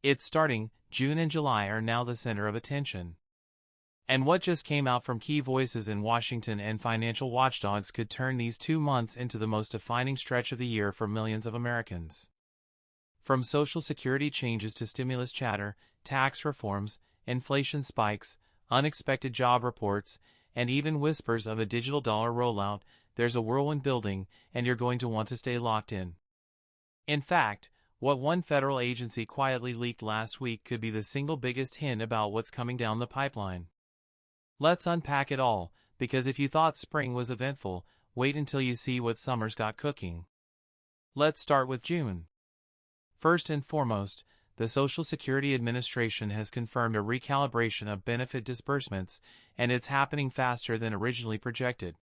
It's starting. June and July are now the center of attention. And what just came out from key voices in Washington and financial watchdogs could turn these 2 months into the most defining stretch of the year for millions of Americans. From Social Security changes to stimulus chatter, tax reforms, inflation spikes, unexpected job reports, and even whispers of a digital dollar rollout, there's a whirlwind building, and you're going to want to stay locked in. In fact, what one federal agency quietly leaked last week could be the single biggest hint about what's coming down the pipeline. Let's unpack it all, because if you thought spring was eventful, wait until you see what summer's got cooking. Let's start with June. First and foremost, the Social Security Administration has confirmed a recalibration of benefit disbursements, and it's happening faster than originally projected.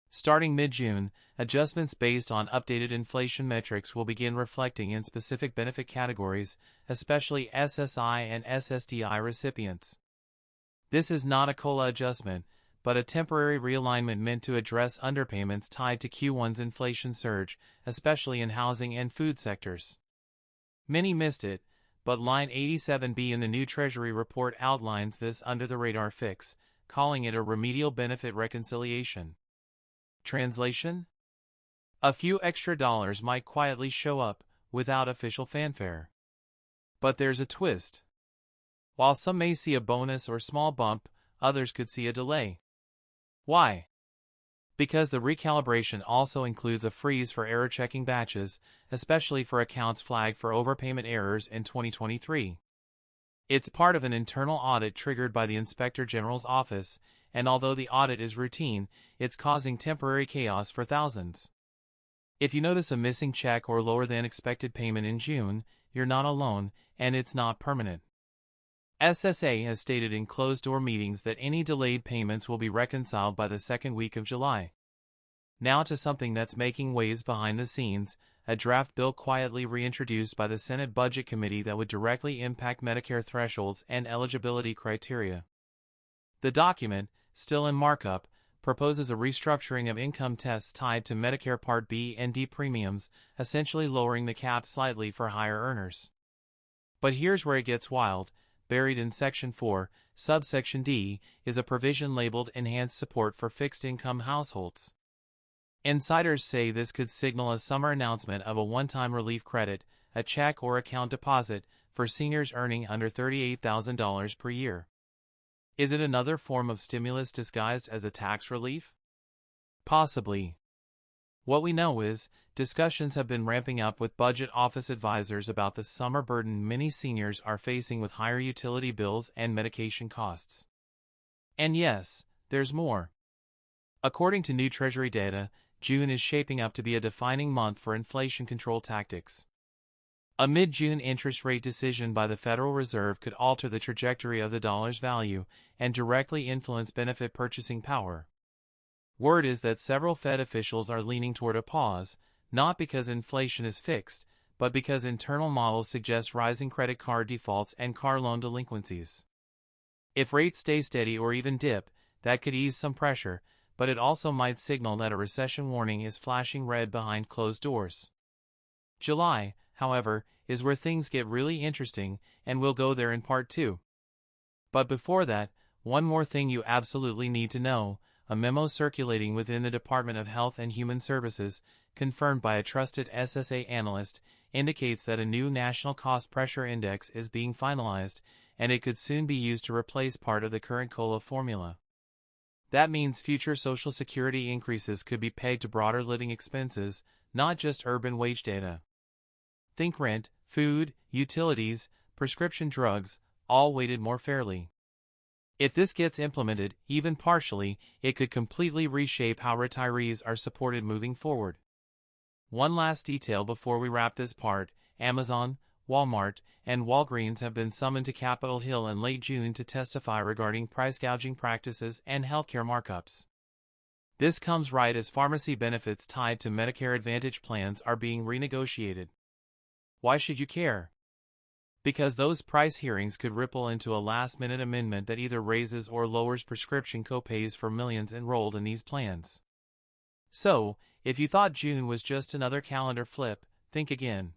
Starting mid-June, adjustments based on updated inflation metrics will begin reflecting in specific benefit categories, especially SSI and SSDI recipients. This is not a COLA adjustment, but a temporary realignment meant to address underpayments tied to Q1's inflation surge, especially in housing and food sectors. Many missed it, but line 87B in the new Treasury report outlines this under-the-radar fix, calling it a remedial benefit reconciliation. Translation? A few extra dollars might quietly show up, without official fanfare. But there's a twist. While some may see a bonus or small bump, others could see a delay. Why? Because the recalibration also includes a freeze for error-checking batches, especially for accounts flagged for overpayment errors in 2023. It's part of an internal audit triggered by the Inspector General's office, and although the audit is routine, it's causing temporary chaos for thousands. If you notice a missing check or lower than expected payment in June, you're not alone, and it's not permanent. SSA has stated in closed-door meetings that any delayed payments will be reconciled by the second week of July. Now to something that's making waves behind the scenes, a draft bill quietly reintroduced by the Senate Budget Committee that would directly impact Medicare thresholds and eligibility criteria. The document, still in markup, proposes a restructuring of income tests tied to Medicare Part B and D premiums, essentially lowering the cap slightly for higher earners. But here's where it gets wild. Buried in Section 4, subsection D, is a provision labeled Enhanced Support for Fixed-Income Households. Insiders say this could signal a summer announcement of a one-time relief credit, a check or account deposit, for seniors earning under $38,000 per year. Is it another form of stimulus disguised as a tax relief? Possibly. What we know is, discussions have been ramping up with budget office advisors about the summer burden many seniors are facing with higher utility bills and medication costs. And yes, there's more. According to new Treasury data, June is shaping up to be a defining month for inflation control tactics. A mid-June interest rate decision by the Federal Reserve could alter the trajectory of the dollar's value and directly influence benefit purchasing power. Word is that several Fed officials are leaning toward a pause, not because inflation is fixed, but because internal models suggest rising credit card defaults and car loan delinquencies. If rates stay steady or even dip, that could ease some pressure, but it also might signal that a recession warning is flashing red behind closed doors. July, however, is where things get really interesting, and we'll go there in part 2. But before that, one more thing you absolutely need to know. A memo circulating within the Department of Health and Human Services, confirmed by a trusted SSA analyst, indicates that a new National Cost Pressure Index is being finalized, and it could soon be used to replace part of the current COLA formula. That means future Social Security increases could be pegged to broader living expenses, not just urban wage data. Think rent, food, utilities, prescription drugs, all weighted more fairly. If this gets implemented, even partially, it could completely reshape how retirees are supported moving forward. One last detail before we wrap this part: Amazon, Walmart, and Walgreens have been summoned to Capitol Hill in late June to testify regarding price gouging practices and healthcare markups. This comes right as pharmacy benefits tied to Medicare Advantage plans are being renegotiated. Why should you care? Because those price hearings could ripple into a last-minute amendment that either raises or lowers prescription copays for millions enrolled in these plans. So, if you thought June was just another calendar flip, think again.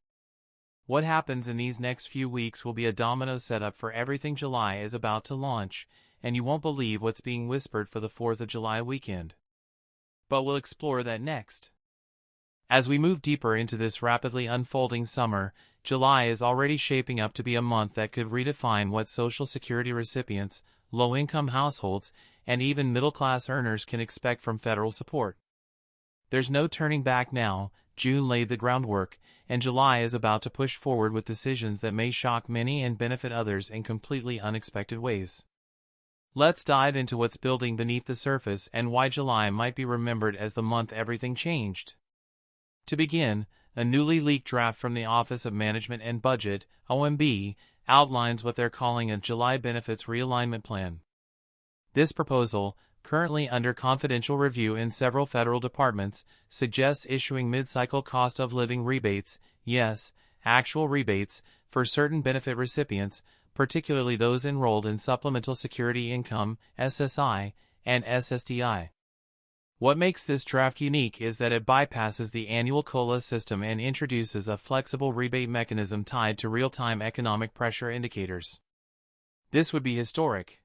What happens in these next few weeks will be a domino setup for everything July is about to launch, and you won't believe what's being whispered for the 4th of July weekend. But we'll explore that next. As we move deeper into this rapidly unfolding summer, July is already shaping up to be a month that could redefine what Social Security recipients, low-income households, and even middle-class earners can expect from federal support. There's no turning back now. June laid the groundwork, and July is about to push forward with decisions that may shock many and benefit others in completely unexpected ways. Let's dive into what's building beneath the surface and why July might be remembered as the month everything changed. To begin, a newly leaked draft from the Office of Management and Budget, OMB, outlines what they're calling a July Benefits Realignment Plan. This proposal, currently under confidential review in several federal departments, suggests issuing mid-cycle cost of living rebates, yes, actual rebates, for certain benefit recipients, particularly those enrolled in Supplemental Security Income, SSI, and SSDI. What makes this draft unique is that it bypasses the annual COLA system and introduces a flexible rebate mechanism tied to real-time economic pressure indicators. This would be historic.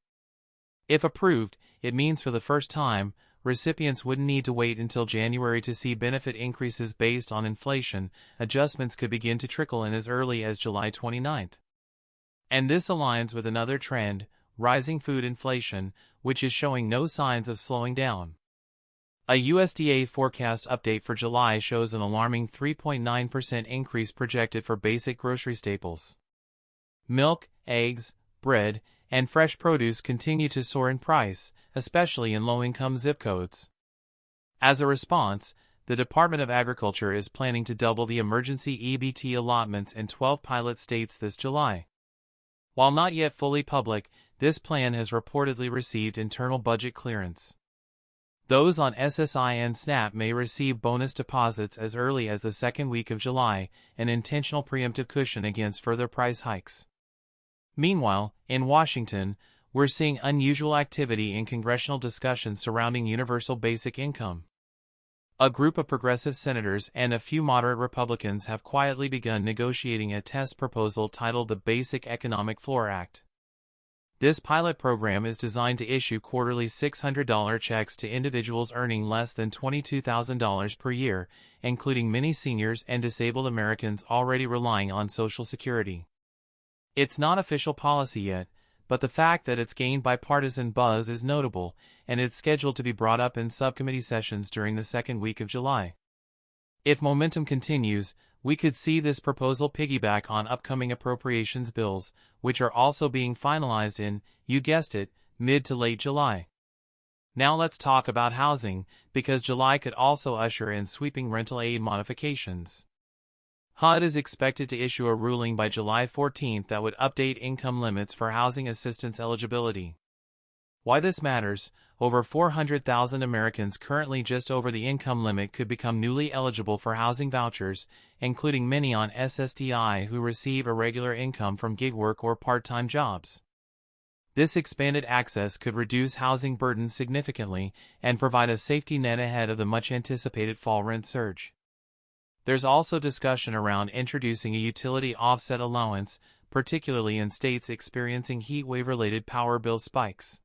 If approved, it means for the first time, recipients wouldn't need to wait until January to see benefit increases based on inflation. Adjustments could begin to trickle in as early as July 29th. And this aligns with another trend, rising food inflation, which is showing no signs of slowing down. A USDA forecast update for July shows an alarming 3.9% increase projected for basic grocery staples. Milk, eggs, bread, and fresh produce continue to soar in price, especially in low-income zip codes. As a response, the Department of Agriculture is planning to double the emergency EBT allotments in 12 pilot states this July. While not yet fully public, this plan has reportedly received internal budget clearance. Those on SSI and SNAP may receive bonus deposits as early as the second week of July, an intentional preemptive cushion against further price hikes. Meanwhile, in Washington, we're seeing unusual activity in congressional discussions surrounding universal basic income. A group of progressive senators and a few moderate Republicans have quietly begun negotiating a test proposal titled the Basic Economic Floor Act. This pilot program is designed to issue quarterly $600 checks to individuals earning less than $22,000 per year, including many seniors and disabled Americans already relying on Social Security. It's not official policy yet, but the fact that it's gained bipartisan buzz is notable, and it's scheduled to be brought up in subcommittee sessions during the second week of July. If momentum continues, we could see this proposal piggyback on upcoming appropriations bills, which are also being finalized in, you guessed it, mid to late July. Now let's talk about housing, because July could also usher in sweeping rental aid modifications. HUD is expected to issue a ruling by July 14th that would update income limits for housing assistance eligibility. Why this matters: over 400,000 Americans currently just over the income limit could become newly eligible for housing vouchers, including many on SSDI who receive irregular income from gig work or part-time jobs. This expanded access could reduce housing burdens significantly and provide a safety net ahead of the much-anticipated fall rent surge. There's also discussion around introducing a utility offset allowance, particularly in states experiencing heat wave-related power bill spikes.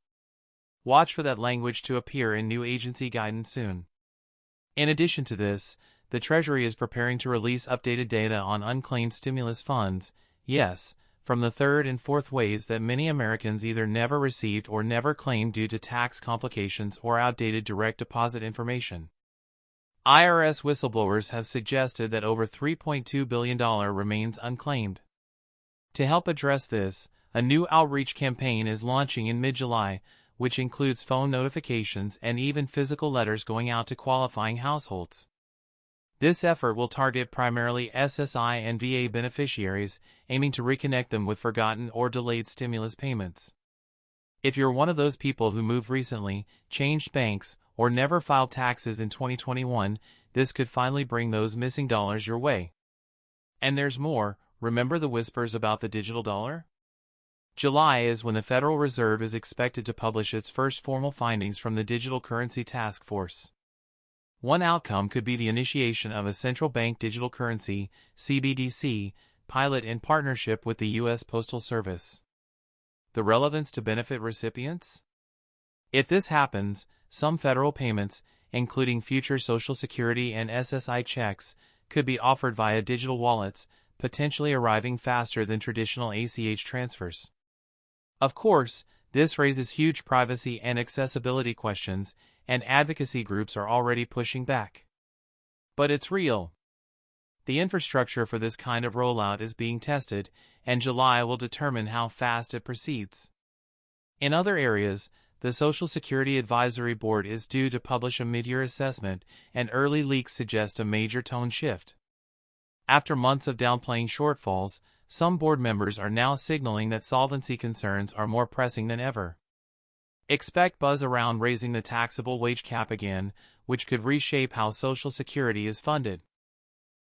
Watch for that language to appear in new agency guidance soon. In addition to this, the Treasury is preparing to release updated data on unclaimed stimulus funds, yes, from the third and fourth waves that many Americans either never received or never claimed due to tax complications or outdated direct deposit information. IRS whistleblowers have suggested that over $3.2 billion remains unclaimed. To help address this, a new outreach campaign is launching in mid-July, which includes phone notifications and even physical letters going out to qualifying households. This effort will target primarily SSI and VA beneficiaries, aiming to reconnect them with forgotten or delayed stimulus payments. If you're one of those people who moved recently, changed banks, or never filed taxes in 2021, this could finally bring those missing dollars your way. And there's more. Remember the whispers about the digital dollar? July is when the Federal Reserve is expected to publish its first formal findings from the Digital Currency Task Force. One outcome could be the initiation of a central bank digital currency, CBDC, pilot in partnership with the U.S. Postal Service. The relevance to benefit recipients? If this happens, some federal payments, including future Social Security and SSI checks, could be offered via digital wallets, potentially arriving faster than traditional ACH transfers. Of course, this raises huge privacy and accessibility questions, and advocacy groups are already pushing back. But it's real. The infrastructure for this kind of rollout is being tested, and July will determine how fast it proceeds. In other areas, the Social Security Advisory Board is due to publish a mid-year assessment, and early leaks suggest a major tone shift. After months of downplaying shortfalls, some board members are now signaling that solvency concerns are more pressing than ever. Expect buzz around raising the taxable wage cap again, which could reshape how Social Security is funded.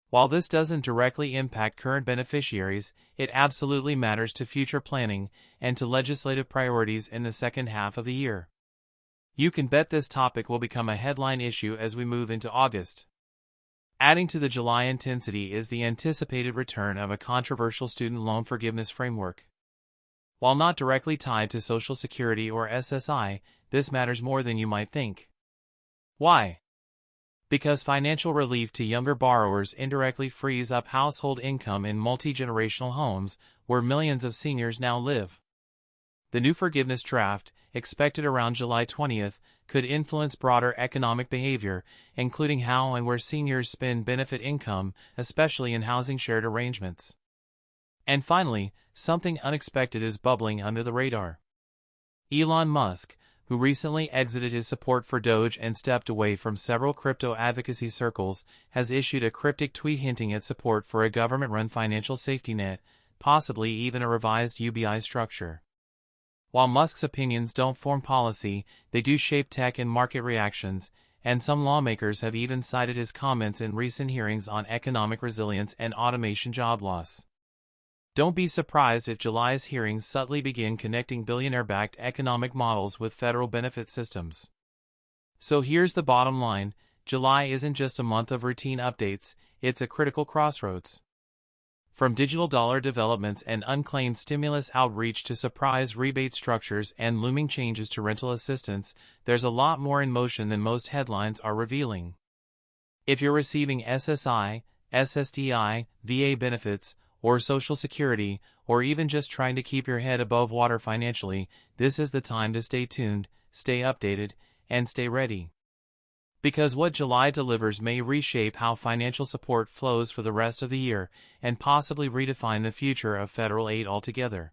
While this doesn't directly impact current beneficiaries, it absolutely matters to future planning and to legislative priorities in the second half of the year. You can bet this topic will become a headline issue as we move into August. Adding to the July intensity is the anticipated return of a controversial student loan forgiveness framework. While not directly tied to Social Security or SSI, this matters more than you might think. Why? Because financial relief to younger borrowers indirectly frees up household income in multi-generational homes where millions of seniors now live. The new forgiveness draft, expected around July 20th, could influence broader economic behavior, including how and where seniors spend benefit income, especially in housing shared arrangements. And finally, something unexpected is bubbling under the radar. Elon Musk, who recently exited his support for Doge and stepped away from several crypto advocacy circles, has issued a cryptic tweet hinting at support for a government-run financial safety net, possibly even a revised UBI structure. While Musk's opinions don't form policy, they do shape tech and market reactions, and some lawmakers have even cited his comments in recent hearings on economic resilience and automation job loss. Don't be surprised if July's hearings subtly begin connecting billionaire-backed economic models with federal benefit systems. So here's the bottom line: July isn't just a month of routine updates, it's a critical crossroads. From digital dollar developments and unclaimed stimulus outreach to surprise rebate structures and looming changes to rental assistance, there's a lot more in motion than most headlines are revealing. If you're receiving SSI, SSDI, VA benefits, or Social Security, or even just trying to keep your head above water financially, this is the time to stay tuned, stay updated, and stay ready. Because what July delivers may reshape how financial support flows for the rest of the year, and possibly redefine the future of federal aid altogether.